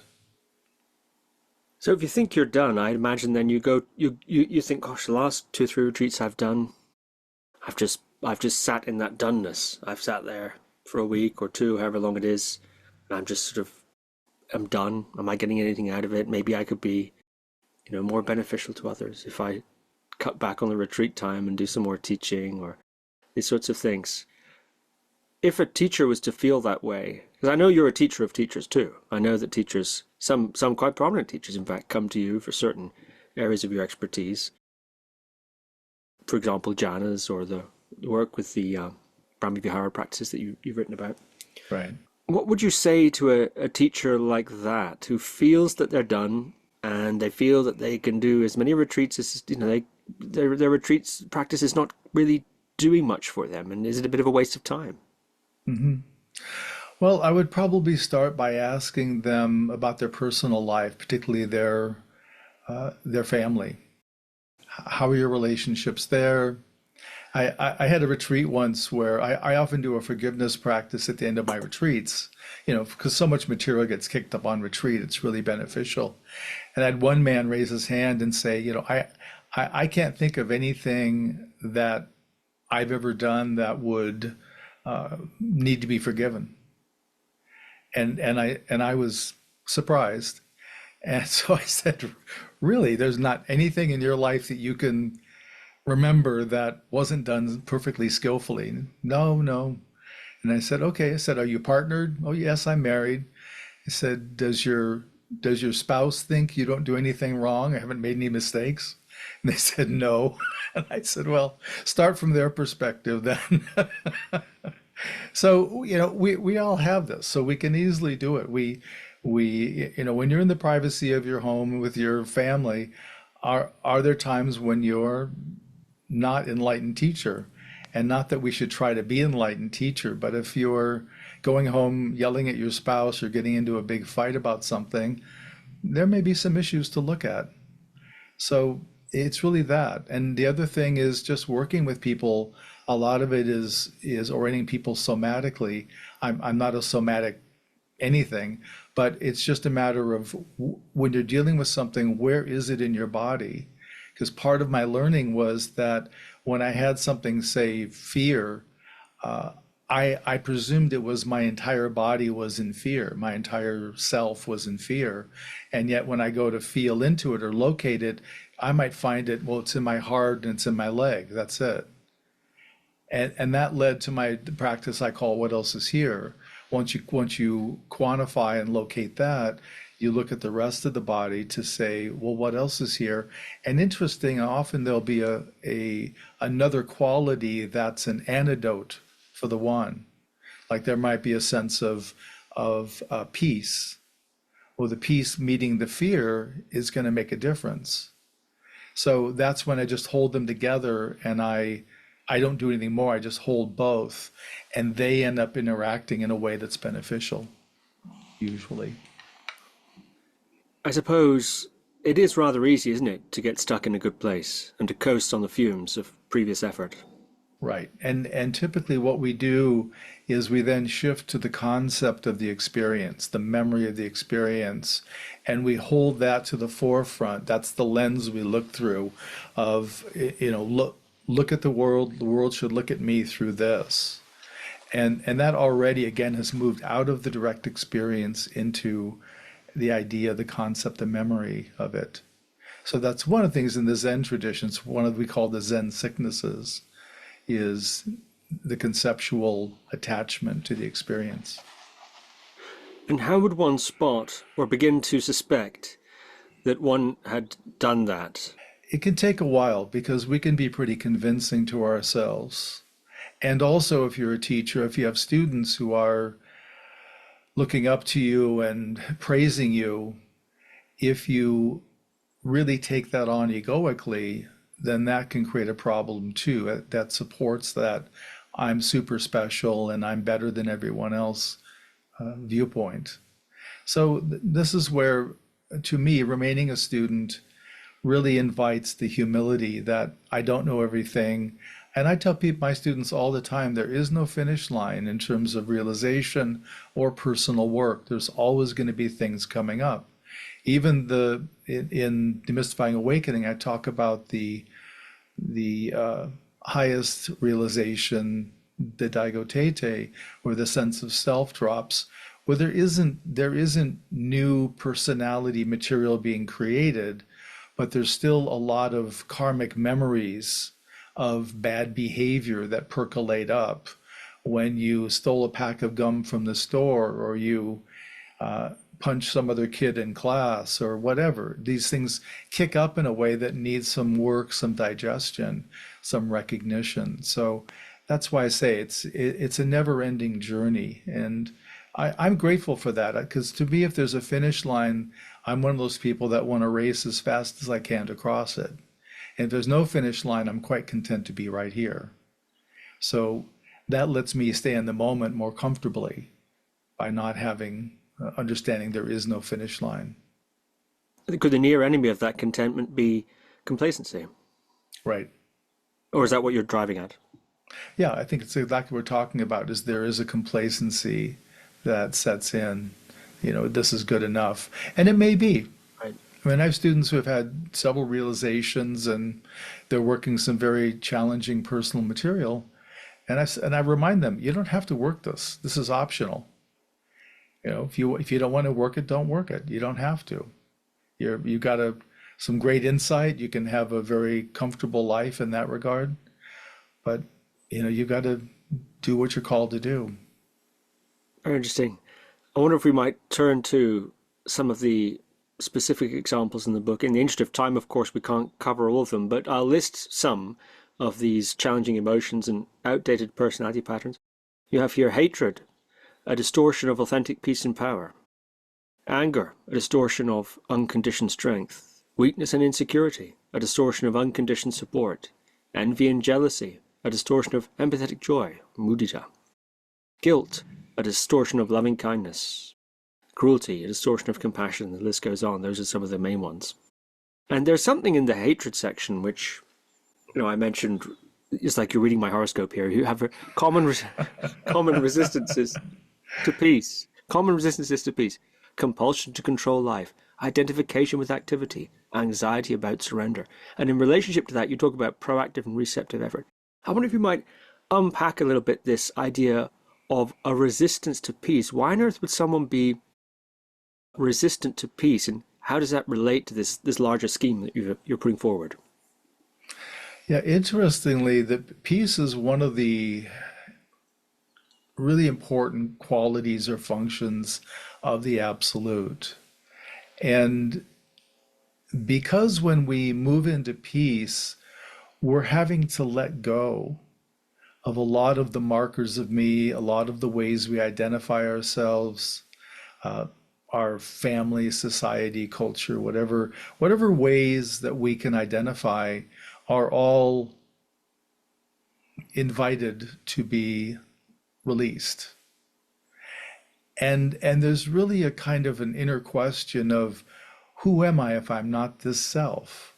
[SPEAKER 1] So if you think you're done, I imagine then you think, gosh, the last 2 or 3 retreats I've done, I've just sat in that doneness. I've sat there for a week or two, however long it is, and I'm done. Am I getting anything out of it? Maybe I could be, more beneficial to others if I cut back on the retreat time and do some more teaching or these sorts of things. If a teacher was to feel that way, because I know you're a teacher of teachers too. I know that teachers, some quite prominent teachers, in fact, come to you for certain areas of your expertise. For example, jhanas or the work with the Brahmavihara practices that you've written about.
[SPEAKER 2] Right.
[SPEAKER 1] What would you say to a teacher like that who feels that they're done and they feel that they can do as many retreats as their retreats practice is not really doing much for them, and is it a bit of a waste of time?
[SPEAKER 2] hmm Well, I would probably start by asking them about their personal life, particularly their family. How are your relationships there? I had a retreat once where I often do a forgiveness practice at the end of my retreats, because so much material gets kicked up on retreat, it's really beneficial. And I had one man raise his hand and say, I can't think of anything that I've ever done that would need to be forgiven. And I was surprised. And so I said, really, there's not anything in your life that you can remember that wasn't done perfectly skillfully? No, no. And I said, okay. I said, are you partnered? Oh, yes, I'm married. I said, does your spouse think you don't do anything wrong? I haven't made any mistakes? And they said, no. And I said, well, start from their perspective then. So, we all have this, so we can easily do it. When you're in the privacy of your home with your family, are there times when you're not enlightened teacher? And not that we should try to be enlightened teacher, but if you're going home yelling at your spouse or getting into a big fight about something, there may be some issues to look at. So it's really that. And the other thing is just working with people. A lot of it is orienting people somatically. I'm not a somatic anything, but it's just a matter of when you're dealing with something, where is it in your body? Because part of my learning was that when I had something, say fear, I presumed it was my entire body was in fear, my entire self was in fear. And yet when I go to feel into it or locate it, I might find it, well, it's in my heart and it's in my leg. That's it. And that led to my practice I call what else is here. Once you quantify and locate that, you look at the rest of the body to say, well, what else is here? And interesting, often there'll be a another quality that's an antidote for the one. Like there might be a sense of peace. Well, the peace meeting the fear is going to make a difference. So that's when I just hold them together, and I don't do anything more. I just hold both, and they end up interacting in a way that's beneficial, usually.
[SPEAKER 1] I suppose it is rather easy, isn't it, to get stuck in a good place and to coast on the fumes of previous effort.
[SPEAKER 2] Right. And typically what we do is we then shift to the concept of the experience, the memory of the experience, and we hold that to the forefront. That's the lens we look through of, look at the world should look at me through this. And that already again has moved out of the direct experience into the idea, the concept, the memory of it. So that's one of the things in the Zen traditions, one of we call the Zen sicknesses, is the conceptual attachment to the experience.
[SPEAKER 1] And how would one spot or begin to suspect that one had done that?
[SPEAKER 2] It can take a while because we can be pretty convincing to ourselves. And also, if you're a teacher, if you have students who are looking up to you and praising you, if you really take that on egoically, then that can create a problem too. That supports that I'm super special and I'm better than everyone else viewpoint. So this is where, to me, remaining a student really invites the humility that I don't know everything. And I tell people, my students all the time, there is no finish line in terms of realization or personal work. There's always going to be things coming up. Even in Demystifying Awakening, I talk about the highest realization, the Daigotete, where the sense of self drops, where there isn't new personality material being created, but there's still a lot of karmic memories of bad behavior that percolate up when you stole a pack of gum from the store, or you punch some other kid in class, or whatever. These things kick up in a way that needs some work, some digestion, some recognition. So that's why I say it's a never-ending journey, and I'm grateful for that, because to me, if there's a finish line, I'm one of those people that want to race as fast as I can to cross it. And if there's no finish line, I'm quite content to be right here. So that lets me stay in the moment more comfortably by not having understanding there is no finish line.
[SPEAKER 1] Could the near enemy of that contentment be complacency?
[SPEAKER 2] Right.
[SPEAKER 1] Or is that what you're driving at?
[SPEAKER 2] Yeah, I think it's exactly what we're talking about, is there is a complacency that sets in, this is good enough. And it may be.
[SPEAKER 1] Right.
[SPEAKER 2] I mean, I have students who have had several realizations and they're working some very challenging personal material. And I remind them, you don't have to work this. This is optional. If you don't want to work it, don't work it. You don't have to. You got some great insight. You can have a very comfortable life in that regard. But you got to do what you're called to do.
[SPEAKER 1] Very interesting. I wonder if we might turn to some of the specific examples in the book. In the interest of time, of course, we can't cover all of them, but I'll list some of these challenging emotions and outdated personality patterns. You have here hatred, a distortion of authentic peace and power. Anger, a distortion of unconditioned strength. Weakness and insecurity, a distortion of unconditioned support. Envy and jealousy, a distortion of empathetic joy, mudita. Guilt, a distortion of loving kindness. Cruelty, a distortion of compassion. The list goes on. Those are some of the main ones. And there's something in the hatred section which, I mentioned, it's like you're reading my horoscope here. You have common resistances to peace. Common resistances to peace. Compulsion to control life. Identification with activity. Anxiety about surrender. And in relationship to that, you talk about proactive and receptive effort. I wonder if you might unpack a little bit this idea of a resistance to peace. Why on earth would someone be resistant to peace, and how does that relate to this larger scheme that you're putting forward?
[SPEAKER 2] Yeah, interestingly, the peace is one of the really important qualities or functions of the absolute. And because when we move into peace, we're having to let go of a lot of the markers of me, a lot of the ways we identify ourselves, uh, our family, society, culture, whatever ways that we can identify are all invited to be released. And there's really a kind of an inner question of who am I if I'm not this self?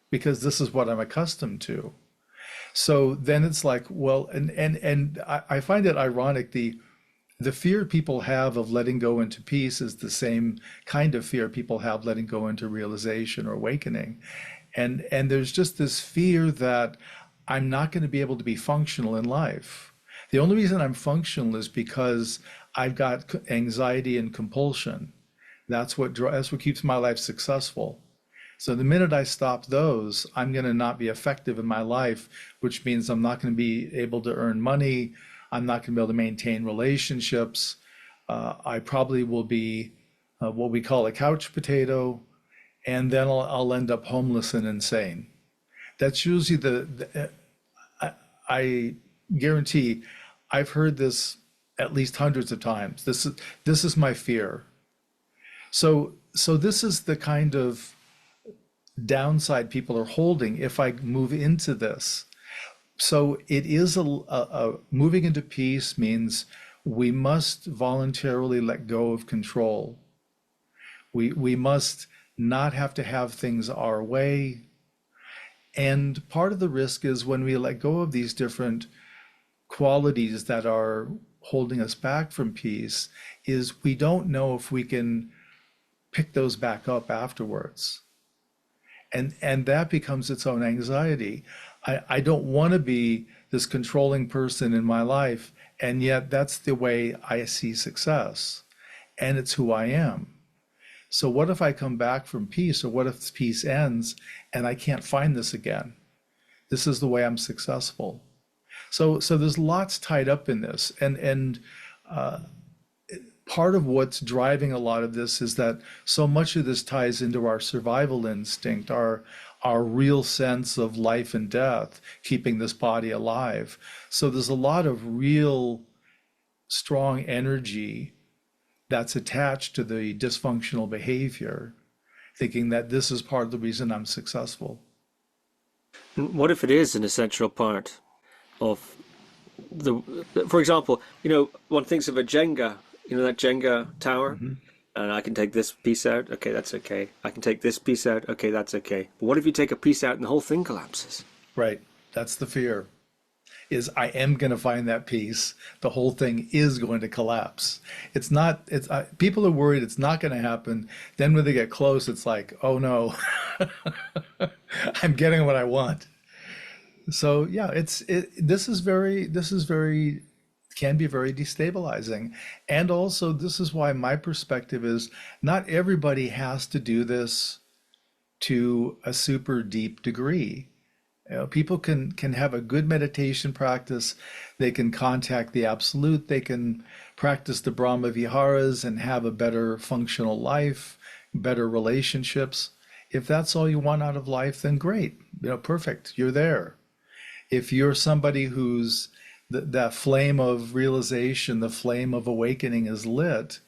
[SPEAKER 2] Because this is what I'm accustomed to. So then it's like, well, and I find it ironic, the fear people have of letting go into peace is the same kind of fear people have letting go into realization or awakening. And there's just this fear that I'm not going to be able to be functional in life. The only reason I'm functional is because I've got anxiety and compulsion. That's what keeps my life successful. So the minute I stop those, I'm going to not be effective in my life, which means I'm not going to be able to earn money. I'm not going to be able to maintain relationships. I probably will be what we call a couch potato, and then I'll end up homeless and insane. That's usually I guarantee I've heard this at least hundreds of times. This is my fear. So this is the kind of downside people are holding if I move into this. So it is a moving into peace means we must voluntarily let go of control. We must not have things our way. And part of the risk is when we let go of these different qualities that are holding us back from peace, is we don't know if we can pick those back up afterwards. And that becomes its own anxiety. I don't want to be this controlling person in my life, and yet that's the way I see success, and it's who I am. So what if I come back from peace, or what if peace ends and I can't find this again? This is the way I'm successful. So there's lots tied up in this, and part of what's driving a lot of this is that so much of this ties into our survival instinct, our real sense of life and death, keeping this body alive. So there's a lot of real strong energy that's attached to the dysfunctional behavior, thinking that this is part of the reason I'm successful.
[SPEAKER 1] What if it is an essential part of the, for example, one thinks of a Jenga, that Jenga tower, and I can take this piece out, okay, that's okay. I can take this piece out, okay, that's okay. But what if you take a piece out and the whole thing collapses?
[SPEAKER 2] Right. That's the fear. Is I am going to find that piece. The whole thing is going to collapse. It's not, people are worried it's not going to happen. Then when they get close, it's like, oh no, I'm getting what I want. So yeah, this is very can be very destabilizing. And also this is why my perspective is not everybody has to do this to a super deep degree. People can have a good meditation practice. They can contact the absolute. They can practice the Brahma Viharas and have a better functional life, better relationships. If that's all you want out of life, then great. Perfect. You're there. If you're somebody who's that flame of realization, the flame of awakening is lit,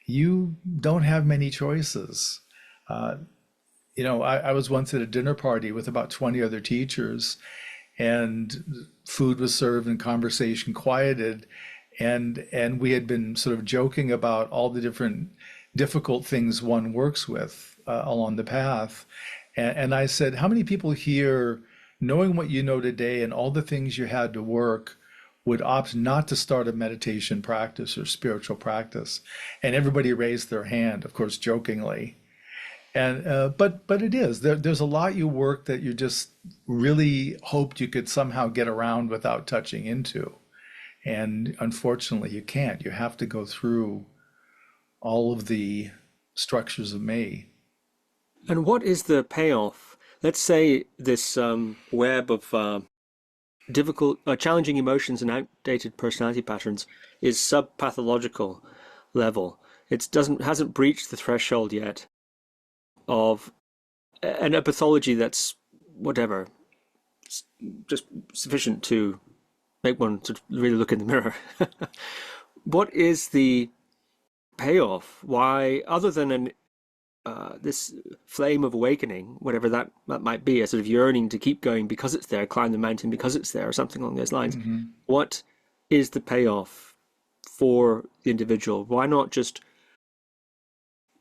[SPEAKER 2] you don't have many choices. I was once at a dinner party with about 20 other teachers, and food was served and conversation quieted, and we had been sort of joking about all the different difficult things one works with along the path. And I said, how many people here, knowing what you know today and all the things you had to work, would opt not to start a meditation practice or spiritual practice? And everybody raised their hand, of course, jokingly. And but it is there's a lot you work that you just really hoped you could somehow get around without touching into. And unfortunately, you can't. You have to go through all of the structures of me.
[SPEAKER 1] And what is the payoff? Let's say this web of difficult, challenging emotions and outdated personality patterns is sub-pathological level. It doesn't hasn't breached the threshold yet of a pathology that's whatever, just sufficient to make one sort of really look in the mirror. What is the payoff? Why, other than this flame of awakening, whatever that might be, a sort of yearning to keep going because it's there, climb the mountain because it's there, or something along those lines.
[SPEAKER 2] Hmm.
[SPEAKER 1] What is the payoff for the individual? Why not just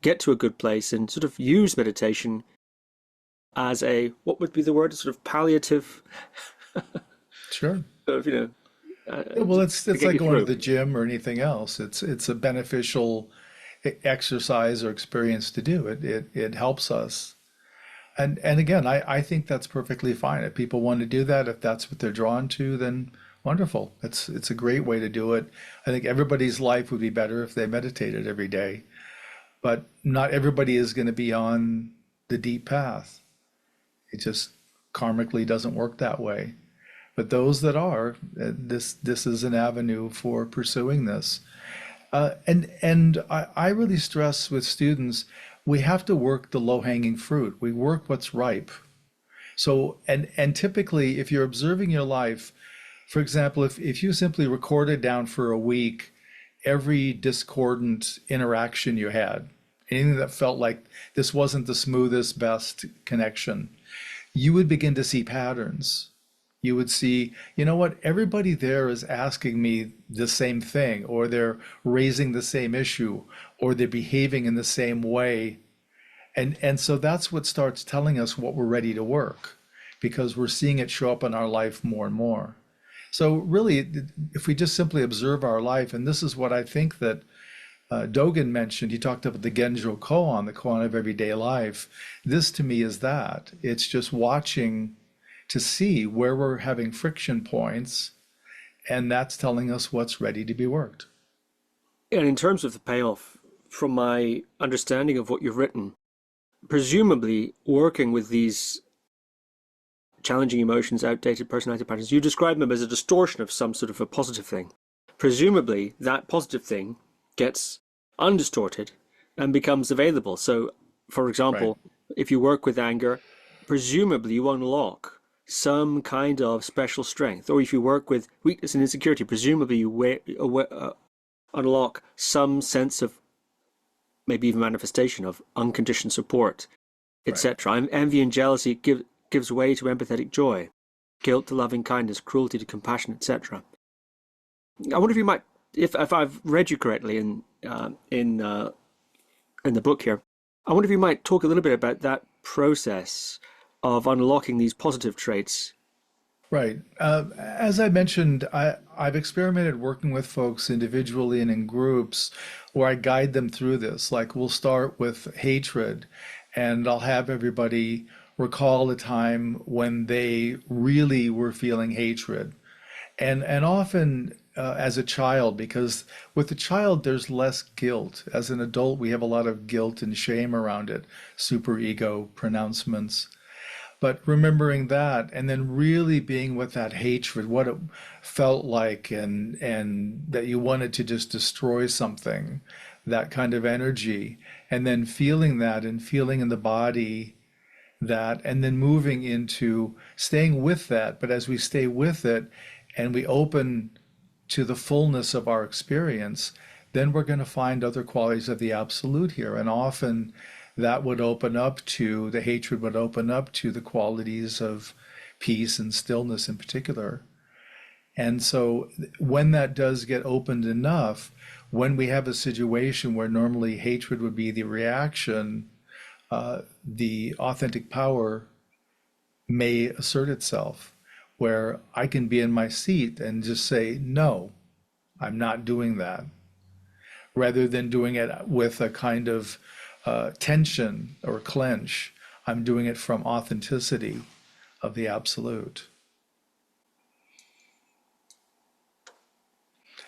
[SPEAKER 1] get to a good place and sort of use meditation as a, what would be the word, sort of palliative,
[SPEAKER 2] Sure.
[SPEAKER 1] of,
[SPEAKER 2] Yeah, well,
[SPEAKER 1] to
[SPEAKER 2] it's
[SPEAKER 1] get
[SPEAKER 2] like
[SPEAKER 1] you
[SPEAKER 2] going to
[SPEAKER 1] through?
[SPEAKER 2] the gym or anything else. It's a beneficial exercise or experience to do. It helps us. And again, I think that's perfectly fine. If people want to do that, if that's what they're drawn to, then wonderful. It's a great way to do it. I think everybody's life would be better if they meditated every day, but not everybody is going to be on the deep path. It just karmically doesn't work that way. But those that are, this is an avenue for pursuing this. And I really stress with students, we have to work the low-hanging fruit. We work what's ripe. So, and typically, if you're observing your life, for example, if you simply recorded down for a week every discordant interaction you had, anything that felt like this wasn't the smoothest, best connection, you would begin to see patterns. You would see, you know what, everybody there is asking me the same thing, or they're raising the same issue, or they're behaving in the same way. And so that's what starts telling us what we're ready to work, because we're seeing it show up in our life more and more. So really, if we just simply observe our life, and this is what I think that Dogen mentioned, he talked about the Genjo Koan, the koan of everyday life. This to me is that. It's just watching to see where we're having friction points, and that's telling us what's ready to be worked.
[SPEAKER 1] And in terms of the payoff, from my understanding of what you've written, presumably working with these challenging emotions, outdated personality patterns, you describe them as a distortion of some sort of a positive thing. Presumably, that positive thing gets undistorted and becomes available. So, for
[SPEAKER 2] Right,
[SPEAKER 1] example, if you work with anger, presumably you unlock some kind of special strength. Or if you work with weakness and insecurity, presumably you unlock some sense of maybe even manifestation of unconditioned support,
[SPEAKER 2] right.
[SPEAKER 1] etc. Envy and jealousy gives way to empathetic joy, guilt to loving kindness, cruelty to compassion, etc. I wonder if you might, if I've read you correctly in the book here, I wonder if you might talk a little bit about that process of unlocking these positive traits.
[SPEAKER 2] Right. As I mentioned, I've experimented working with folks individually and in groups where I guide them through this. Like we'll start with hatred, and I'll have everybody recall a time when they really were feeling hatred. And often as a child, because with a child there's less guilt. As an adult, we have a lot of guilt and shame around it, superego pronouncements. But remembering that and then really being with that hatred, what it felt like, and that you wanted to just destroy something, that kind of energy, and then feeling that and feeling in the body that, and then moving into staying with that. But as we stay with it and we open to the fullness of our experience, then we're going to find other qualities of the absolute here. And often that would open up to, the hatred would open up to the qualities of peace and stillness in particular. And so when that does get opened enough, when we have a situation where normally hatred would be the reaction, the authentic power may assert itself, where I can be in my seat and just say, no, I'm not doing that, rather than doing it with a kind of tension or clench. I'm doing it from authenticity of the absolute.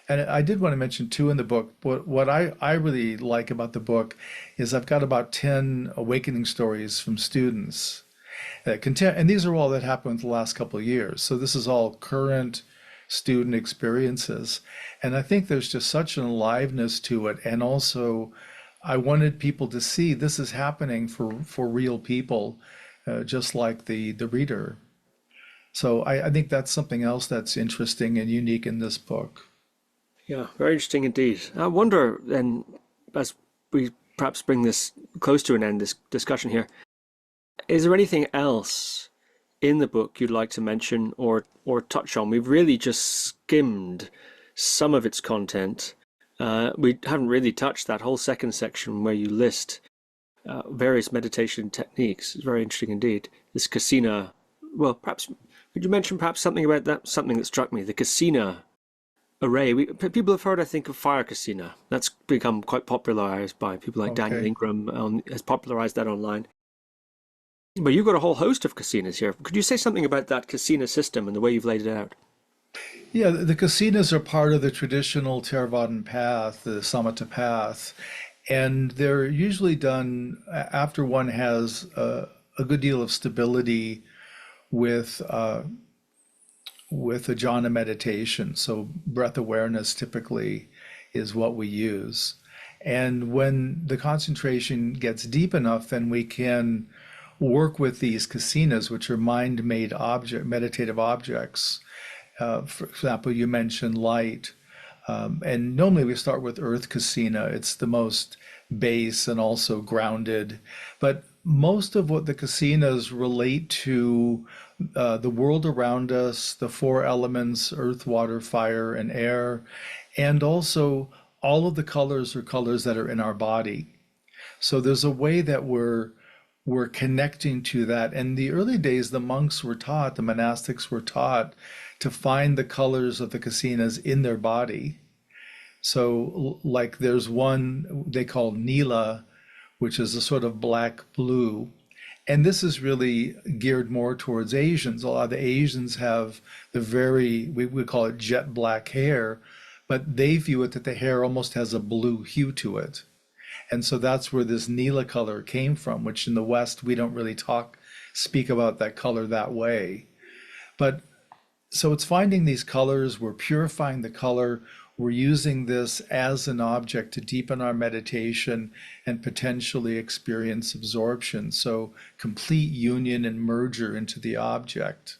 [SPEAKER 2] And I did want to mention too in the book, what I really like about the book is I've got about 10 awakening stories from students. And these are all that happened in the last couple of years. So this is all current student experiences. And I think there's just such an aliveness to it. And also, I wanted people to see this is happening for real people, just like the reader. So I think that's something else that's interesting and unique in this book.
[SPEAKER 1] Yeah, very interesting indeed. I wonder then, as we perhaps bring this close to an end, this discussion here, is there anything else in the book you'd like to mention or touch on? We've really just skimmed some of its content. We haven't really touched that whole second section where you list various meditation techniques. It's very interesting indeed. This kasina, well, perhaps, could you mention perhaps something about that? Something that struck me, the kasina array. People have heard, I think, of fire kasina. That's become quite popularized by people like Daniel
[SPEAKER 2] Okay.
[SPEAKER 1] Ingram, has popularized that online. But you've got a whole host of casinas here. Could you say something about that casina system and the way you've laid it out?
[SPEAKER 2] Yeah, the kasinas are part of the traditional Theravadan path, the samatha path, and they're usually done after one has a good deal of stability with with a jhana meditation. So breath awareness typically is what we use. And when the concentration gets deep enough, then we can work with these kasinas, which are mind-made meditative objects. For example, you mentioned light. And normally we start with earth kasina. It's the most base and also grounded. But most of what the kasinas relate to the world around us, the four elements, earth, water, fire, and air, and also all of the colors or colors that are in our body. So there's a way that we're connecting to that. In the early days, the monks were taught, the monastics were taught to find the colors of the kasinas in their body. So like there's one they call Nila, which is a sort of black blue. And this is really geared more towards Asians. A lot of the Asians have we call it jet black hair, but they view it that the hair almost has a blue hue to it. And so that's where this Nila color came from, which in the West, we don't really speak about that color that way. But so it's finding these colors, we're purifying the color, we're using this as an object to deepen our meditation and potentially experience absorption. So complete union and merger into the object.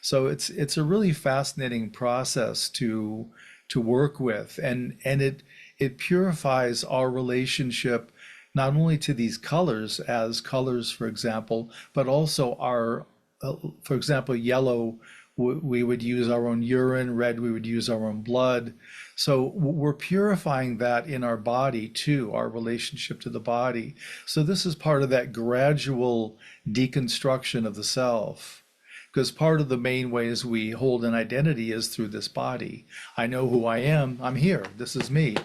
[SPEAKER 2] So it's a really fascinating process to work with, and it purifies our relationship not only to these colors as colors, for example, but also for example, yellow, we would use our own urine, red, we would use our own blood. So we're purifying that in our body too, our relationship to the body. So this is part of that gradual deconstruction of the self. Because part of the main ways we hold an identity is through this body. I know who I am, I'm here, this is me.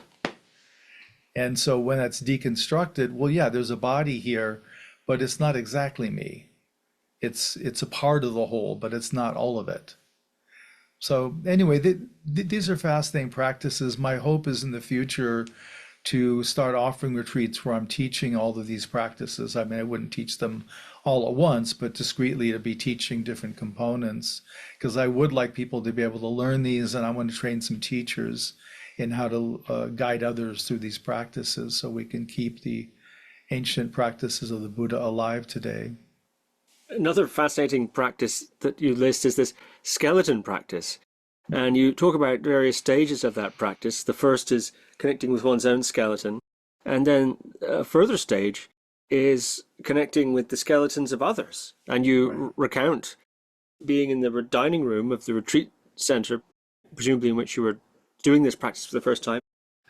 [SPEAKER 2] And so when that's deconstructed, well, yeah, there's a body here, but it's not exactly me. It's a part of the whole, but it's not all of it. So anyway, these are fascinating practices. My hope is in the future to start offering retreats where I'm teaching all of these practices. I mean, I wouldn't teach them all at once, but discreetly to be teaching different components, because I would like people to be able to learn these, and I want to train some teachers in how to guide others through these practices so we can keep the ancient practices of the Buddha alive today.
[SPEAKER 1] Another fascinating practice that you list is this skeleton practice. And you talk about various stages of that practice. The first is connecting with one's own skeleton. And then a further stage is connecting with the skeletons of others. And you
[SPEAKER 2] Right.
[SPEAKER 1] recount being in the dining room of the retreat center, presumably in which you were doing this practice for the first time,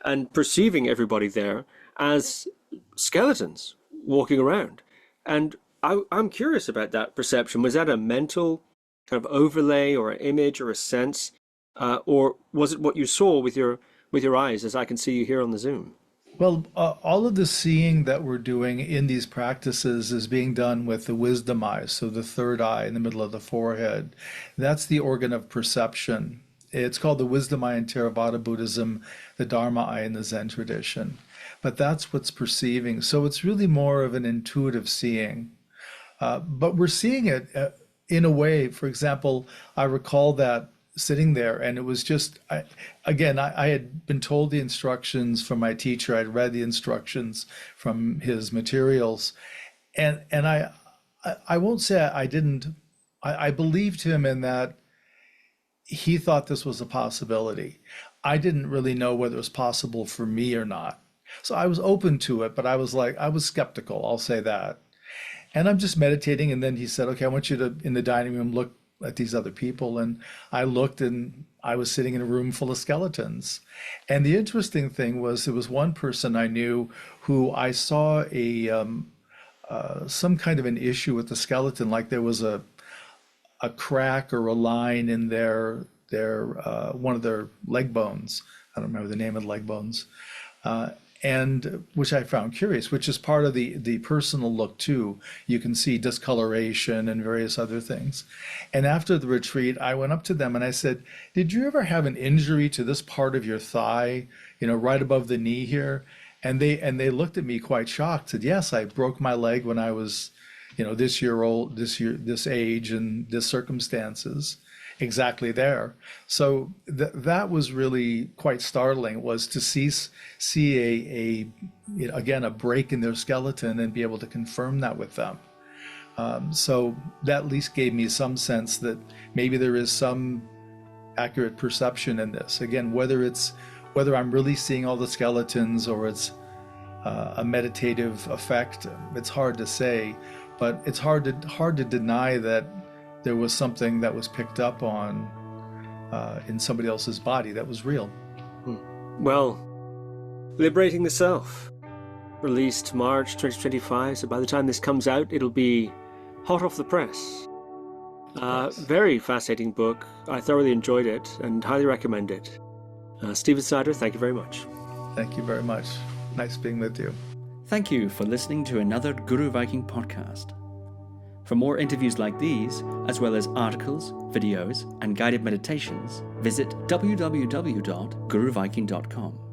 [SPEAKER 1] and perceiving everybody there as skeletons walking around. And I'm curious about that perception. Was that a mental kind of overlay or an image or a sense, or was it what you saw with your eyes, as I can see you here on the Zoom?
[SPEAKER 2] Well, all of the seeing that we're doing in these practices is being done with the wisdom eye, so the third eye in the middle of the forehead. That's the organ of perception. it's called the Wisdom Eye in Theravada Buddhism, the Dharma Eye in the Zen tradition. But that's what's perceiving. So it's really more of an intuitive seeing. But we're seeing it in a way. For example, I recall that sitting there, and it was just, I had been told the instructions from my teacher. I'd read the instructions from his materials, and I won't say I didn't. I believed him in that he thought this was a possibility. I didn't really know whether it was possible for me or not. So I was open to it, but I was skeptical, I'll say that. And I'm just meditating, and then he said, okay, I want you to, in the dining room, look at these other people. And I looked, and I was sitting in a room full of skeletons. And the interesting thing was, there was one person I knew who I saw some kind of an issue with the skeleton, like there was a crack or a line in their one of their leg bones. I don't remember the name of the leg bones. And which I found curious, which is part of the personal look too. You can see discoloration and various other things. And after the retreat, I went up to them and I said, did you ever have an injury to this part of your thigh, right above the knee here? And they looked at me quite shocked, said, yes, I broke my leg when I was, this age and this circumstances. Exactly there. So that was really quite startling, was to see a break in their skeleton and be able to confirm that with them. So that at least gave me some sense that maybe there is some accurate perception in this. Again, whether I'm really seeing all the skeletons or it's a meditative effect, it's hard to say, but it's hard to deny that there was something that was picked up on in somebody else's body that was real.
[SPEAKER 1] Well, Liberating the Self, released March 2025, so by the time this comes out, it'll be hot off the press.
[SPEAKER 2] Yes.
[SPEAKER 1] Very fascinating book. I thoroughly enjoyed it and highly recommend it. Stephen Snyder, thank you very much.
[SPEAKER 2] Thank you very much. Nice being with you.
[SPEAKER 3] Thank you for listening to another Guru Viking podcast. For more interviews like these, as well as articles, videos, and guided meditations, visit www.guruviking.com.